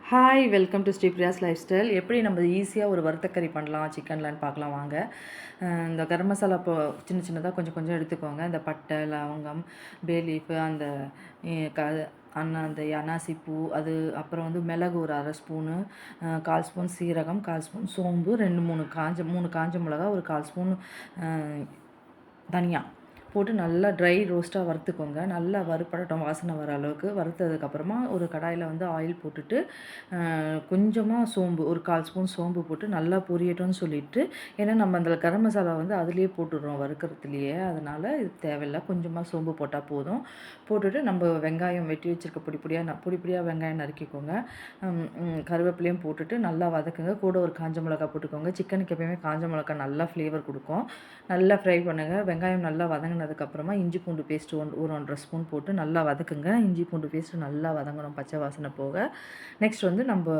Hi welcome to Sripriya's life style. எப்படி நம்ம ஈஸியாக ஒரு வறுத்தக்கறி பண்ணலாம் சிக்கன்லன்னு பார்க்கலாம் வாங்க. இந்த கரம் மசாலா சின்ன சின்னதாக கொஞ்சம் கொஞ்சம் எடுத்துக்கோங்க. இந்த பட்டை, லவங்கம், பே லீஃபு, அந்த க அந்த அன்னாசி பூ, அது அப்புறம் வந்து மிளகு ஒரு அரை ஸ்பூனு, 1/4 ஸ்பூன் சீரகம், 1/4 ஸ்பூன் சோம்பு, 3 காஞ்ச மிளகா, ஒரு 1/4 ஸ்பூன் தனியா போட்டு நல்லா ட்ரை ரோஸ்ட்டாக வறுத்துக்கோங்க. நல்லா வறுப்படட்டும், வாசனை வர அளவுக்கு வறுத்ததுக்கப்புறமா ஒரு கடாயில் வந்து ஆயில் போட்டுட்டு கொஞ்சமாக சோம்பு, ஒரு 1/4 ஸ்பூன் சோம்பு போட்டு நல்லா பொரியட்டும்னு சொல்லிவிட்டு, ஏன்னா நம்ம அந்த கரம் மசாலா வந்து அதிலேயே போட்டுடுறோம் வறுக்கிறதுலையே, அதனால் இது தேவையில்லை. கொஞ்சமாக சோம்பு போட்டால் போதும். போட்டுட்டு நம்ம வெங்காயம் வெட்டி வச்சுருக்க பொடி பொடியாக வெங்காயம் நறுக்கிக்கோங்க. கருவேப்பிலையும் போட்டுட்டு நல்லா வதக்குங்க. கூட ஒரு காஞ்ச மிளகா போட்டுக்கோங்க. சிக்கனுக்கு எப்பயுமே காஞ்ச மிளகா நல்லா ஃப்ளேவர் கொடுக்கும். நல்லா ஃப்ரை பண்ணுங்கள். வெங்காயம் நல்லா வதங்கினதுக்கப்புறமா இஞ்சி பூண்டு பேஸ்ட்டு ஒரு 1.5 ஸ்பூன் போட்டு நல்லா வதக்குங்க. இஞ்சி பூண்டு பேஸ்ட்டு நல்லா வதங்கணும், பச்சை வாசனை போக. நெக்ஸ்ட் வந்து நம்ம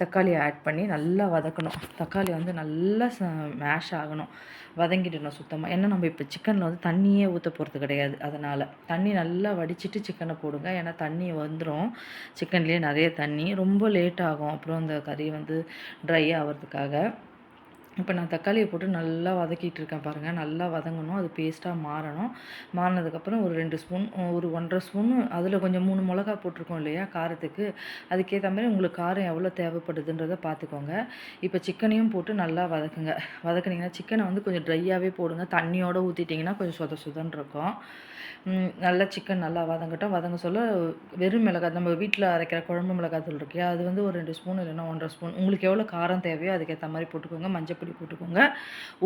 தக்காளியை ஆட் பண்ணி நல்லா வதக்கணும். தக்காளி வந்து நல்லா மேஷ் ஆகணும், வதங்கிடணும் சுத்தமாக. ஏன்னா நம்ம இப்போ சிக்கனில் வந்து தண்ணியே ஊற்ற போகிறது கிடையாது. அதனால் தண்ணி நல்லா வடிச்சிட்டு சிக்கனை போடுங்க. ஏன்னா தண்ணி வந்துடும் சிக்கன்லேயே, நிறைய தண்ணி. ரொம்ப லேட் ஆகும் அப்புறம் அந்த கறி வந்து ட்ரை ஆகிறதுக்காக. இப்போ நான் தக்காளியை போட்டு நல்லா வதக்கிட்டு இருக்கேன் பாருங்கள். நல்லா வதங்கணும், அது பேஸ்ட்டாக மாறணும். மாறினதுக்கப்புறம் ஒரு 2 ஸ்பூன், ஒரு 1.5 ஸ்பூனு, அதில் கொஞ்சம் 3 மிளகா போட்டிருக்கோம் இல்லையா காரத்துக்கு, அதுக்கேற்ற மாதிரி உங்களுக்கு காரம் எவ்வளோ தேவைப்படுதுன்றதை பார்த்துக்கோங்க. இப்போ சிக்கனையும் போட்டு நல்லா வதக்குங்க. வதக்குனிங்கன்னா சிக்கனை வந்து கொஞ்சம் ட்ரையாகவே போடுங்க. தண்ணியோடு ஊற்றிட்டிங்கன்னா கொஞ்சம் சொதன்னு இருக்கும். நல்லா சிக்கன் நல்லா வதங்கட்டும். வதங்க சொல்ல வெறும் மிளகாய், நம்ம வீட்டில் அரைக்கிற குழம்பு மிளகாய்த்தூள் இருக்கியா, அது வந்து ஒரு 2 ஸ்பூன் இல்லைன்னா 1.5 ஸ்பூன், உங்களுக்கு எவ்வளோ காரம் தேவையோ அதுக்கேற்ற மாதிரி போட்டுக்கோங்க. மஞ்சப்பொடி போட்டுக்கோங்க,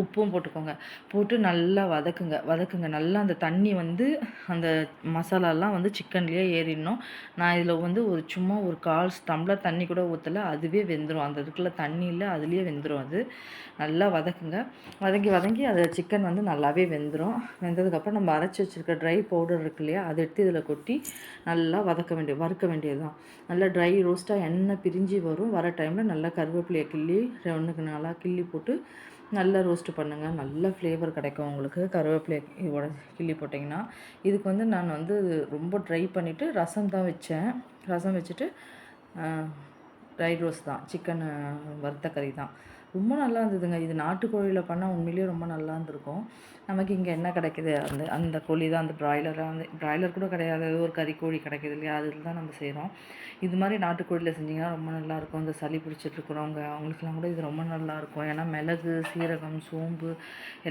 உப்பும் போட்டுக்கோங்க. போட்டு நல்லா வதக்குங்க. நல்லா அந்த தண்ணி வந்து அந்த மசாலாலாம் வந்து சிக்கன்லேயே ஏறிடணும். நான் இதில் வந்து சும்மா ஒரு 1/4 டம்ளர் தண்ணி கூட ஊற்றலை, அதுவே வெந்துடும். அந்த இதுக்குள்ள தண்ணி இல்லை, அதுலேயே வெந்துடும். அது நல்லா வதக்குங்க. வதங்கி அது சிக்கன் வந்து நல்லாவே வெந்துடும். வெந்ததுக்கப்புறம் நம்ம அரைச்சி வச்சுருக்க ட்ரை பவுடர் இருக்கு இல்லையா, அதை எடுத்து இதில் கொட்டி நல்லா வறுக்க வேண்டியது தான். நல்லா ட்ரை ரோஸ்ட்டாக எண்ணெய் பிரிஞ்சு வரும். வர டைமில் நல்லா கருவேப்பிலையை கிள்ளி ஒன்றுக்கு நல்லா கிள்ளி போட்டு நல்லா ரோஸ்ட்டு பண்ணுங்கள். நல்ல ஃப்ளேவர் கிடைக்கும் உங்களுக்கு கருவேப்பிலையை கிள்ளி போட்டிங்கன்னா. இதுக்கு வந்து நான் வந்து ரொம்ப ட்ரை பண்ணிவிட்டு ரசம் தான் வச்சேன். ரசம் வச்சுட்டு ட்ரை ரோஸ்ட் தான், சிக்கன் வறுத்த கறி தான். ரொம்ப நல்லா இருந்ததுங்க. இது நாட்டுக்கோழியில் பண்ணால் உண்மையிலேயே ரொம்ப நல்லா இருந்திருக்கும். நமக்கு இங்கே என்ன கிடைக்கிது, அந்த கோழி தான், அந்த பிராய்லர் கூட கிடையாது, ஏதோ ஒரு கறிக்கோழி கிடைக்கிது இல்லையா, அதில் தான் நம்ம செய்கிறோம். இது மாதிரி நாட்டுக்கோழியில் செஞ்சிங்கன்னா ரொம்ப நல்லாயிருக்கும். இந்த சளி பிடிச்சிட்ருக்குறவங்க அவங்களுக்குலாம் கூட இது ரொம்ப நல்லாயிருக்கும். ஏன்னா மிளகு, சீரகம், சோம்பு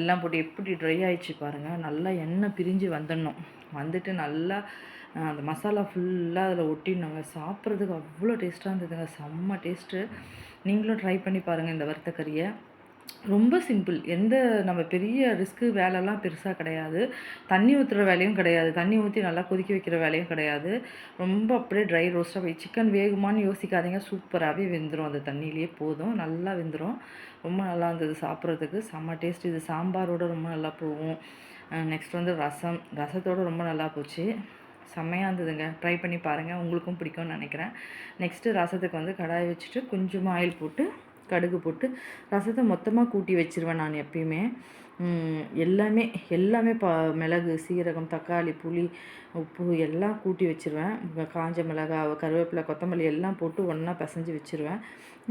எல்லாம் போட்டு எப்படி ட்ரை ஆகிடுச்சு பாருங்கள். நல்லா எண்ணெய் பிரிஞ்சு வந்துட்டு நல்லா அந்த மசாலா ஃபுல்லாக அதில் ஒட்டினாங்க. சாப்பிட்றதுக்கு அவ்வளோ டேஸ்ட்டாக இருந்ததுங்க, செம்ம டேஸ்ட்டு. நீங்களும் ட்ரை பண்ணி பாருங்கள் இந்த வறுத்த கறியை. ரொம்ப சிம்பிள். நம்ம பெரிய வேலைலாம் பெருசாக கிடையாது. தண்ணி ஊற்றுற வேலையும் கிடையாது. தண்ணி ஊற்றி நல்லா கொதிக்க வைக்கிற வேலையும் கிடையாது. ரொம்ப அப்படியே ட்ரை ரோஸ்ட்டாக சிக்கன் வேகுமான்னு யோசிக்காதீங்க, சூப்பராகவே வெந்துடும். அந்த தண்ணியிலேயே போதும், நல்லா வெந்துடும். ரொம்ப நல்லா இருந்தது சாப்பிட்றதுக்கு, செம்ம டேஸ்ட். இது சாம்பாரோடு ரொம்ப நல்லா போகும். நெக்ஸ்ட் வந்து ரசத்தோடு ரொம்ப நல்லா போச்சு. செம்மையாக இருந்ததுங்க. ட்ரை பண்ணி பாருங்கள், உங்களுக்கும் பிடிக்கும்னு நினைக்கிறேன். நெக்ஸ்ட்டு ரசத்துக்கு வந்து கடாய் வச்சுட்டு கொஞ்சமாக ஆயில் போட்டு கடுகு போட்டு ரசத்தை மொத்தமாக கூட்டி வச்சுருவேன் நான் எப்பயுமே. எல்லாமே மிளகு, சீரகம், தக்காளி, புளி, உப்பு எல்லாம் கூட்டி வச்சுருவேன். காஞ்ச மிளகாய், கருவேப்பிலை, கொத்தமல்லி எல்லாம் போட்டு ஒன்றா பிசைஞ்சு வச்சுருவேன்.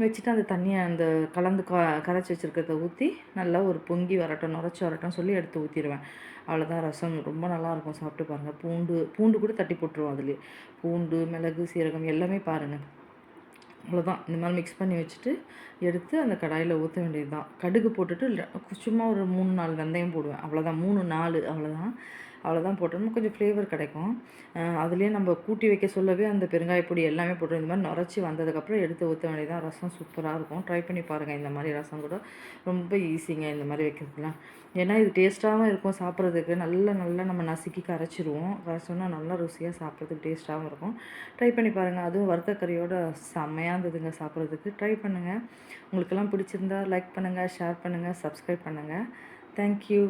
வச்சுட்டு அந்த தண்ணியை அந்த கலந்து கரைச்சி வச்சுருக்கிறத ஊற்றி நல்லா ஒரு பொங்கி வரட்டும், நுரைச்சி வரட்டும் சொல்லி எடுத்து ஊற்றிடுவேன். அவ்வளோதான். ரசம் ரொம்ப நல்லாயிருக்கும், சாப்பிட்டு பாருங்கள். பூண்டு கூட தட்டி போட்டுருவோம் அதுலேயே. பூண்டு, மிளகு, சீரகம் எல்லாமே பாருங்கள். அவ்வளோதான். இந்த மாதிரி மிக்ஸ் பண்ணி வச்சுட்டு எடுத்து அந்த கடாயில் ஊற்ற வேண்டியது தான். கடுகு போட்டுட்டு சும்மா ஒரு 3-4 வெந்தயம் போடுவேன், அவ்வளோதான். 3-4 அவ்வளோதான் போட்டோம்னா கொஞ்சம் ஃப்ளேவர் கிடைக்கும். அதுலேயே நம்ம கூட்டி வைக்க சொல்லவே அந்த பெருங்காயப்பொடி எல்லாமே போட்டு இந்த மாதிரி நுரைச்சி வந்ததுக்கப்புறம் எடுத்து ஊற்ற வேண்டியது தான். ரசம் சூப்பராக இருக்கும். ட்ரை பண்ணி பாருங்கள். இந்த மாதிரி ரசம் கூட ரொம்ப ஈஸிங்க இந்த மாதிரி வைக்கிறதுலாம். ஏன்னா இது டேஸ்ட்டாகவும் இருக்கும் சாப்பிட்றதுக்கு. நல்லா நம்ம நசுக்கி கரைச்சோன்னா நல்லா ருசியாக சாப்பிட்றதுக்கு டேஸ்ட்டாகவும் இருக்கும். ட்ரை பண்ணி பாருங்கள். அதுவும் வறுத்த கறியோட செம்மையாக இருந்ததுங்க சாப்பிட்றதுக்கு. ட்ரை பண்ணுங்கள். உங்களுக்கெல்லாம் பிடிச்சிருந்தா லைக் பண்ணுங்கள், ஷேர் பண்ணுங்கள், சப்ஸ்கிரைப் பண்ணுங்கள். தேங்க்யூ.